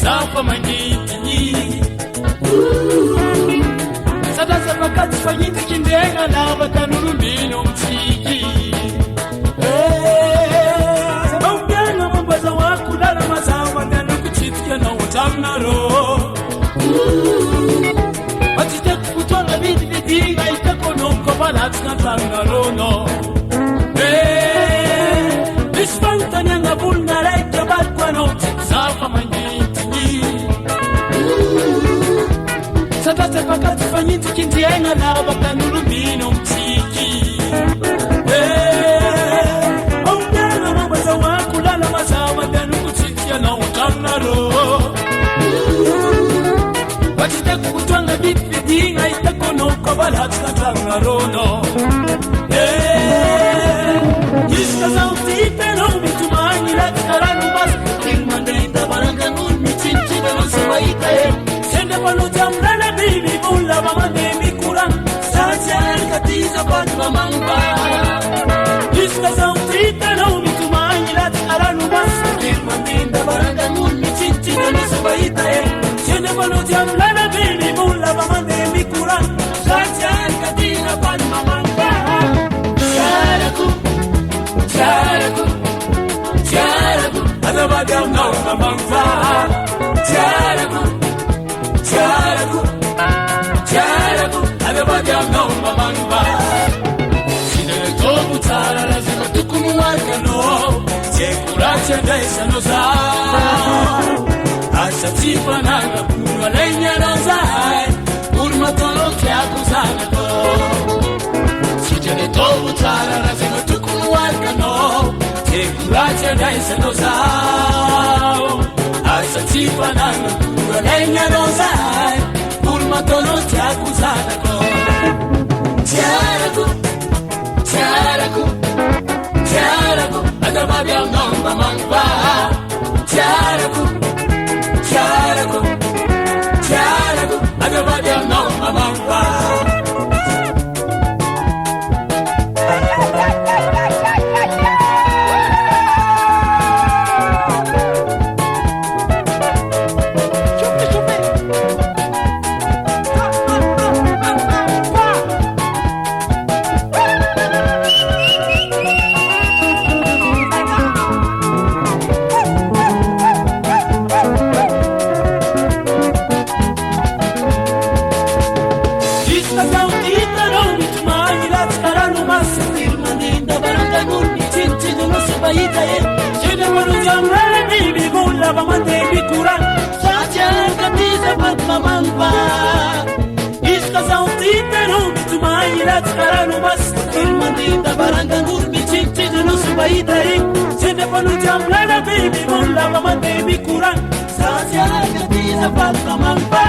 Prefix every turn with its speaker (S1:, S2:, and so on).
S1: Safa mangitini Sadasa makati fanyiti kindenga lava kanurumino mtiki Sabaungenga mambaza waku lala mazawa Nana kuchitika na utamnaro Matite kukutonga vidi vidinga Itakononko balatina tangarono Bishfanta nyanga bulna reika balkwano Safa mangitini Sadasa makati fanyiti kindenga lava kanurumino mtiki Aungena mambaza waku lala mazawa Nana kuchitika na utamnaro Batite kukutwanga vidi vidinga Itakononko balatina tangarono Iska sauti pero mitumani lati karanu bas Ilmandenda barangangun michinchida no sabaita Sende palo jamrana bibi bulla mamande mikuran Sacha katiza pat mamamba Iska sauti pero mitumani lati karanu bas Ilmandenda barangangun michinchida no sabaita Sende palo jamrana bibi bulla mamande mikuran Sacha katiza pat mamamba Charaku, charaku, adabagam no mamangfa. Charaku, charaku, charaku, adabagam no mamangfa. Sinele tobu tara lazima tukumuwaka no. Chekuracha daisa no za. Asa tipa nanga purwa lenya no zai. Urma tono kya kuzana to. Sinele tobu tara lazima tukumuwaka no. Kuracha daisa no zao Asa tipa nanga Kura lenya no zai Urma tono chaku zanako Charaku, charaku, charaku Adababia no mamangwa Charaku, charaku, charaku Adababia no mamangwa Iska sauti pero mitumai lati karanu bas Ilmandinda barangangur micinci dunu subaitari Sende panu jamlana baby mulla mamande mikuran Sasya katiza pat mamangpa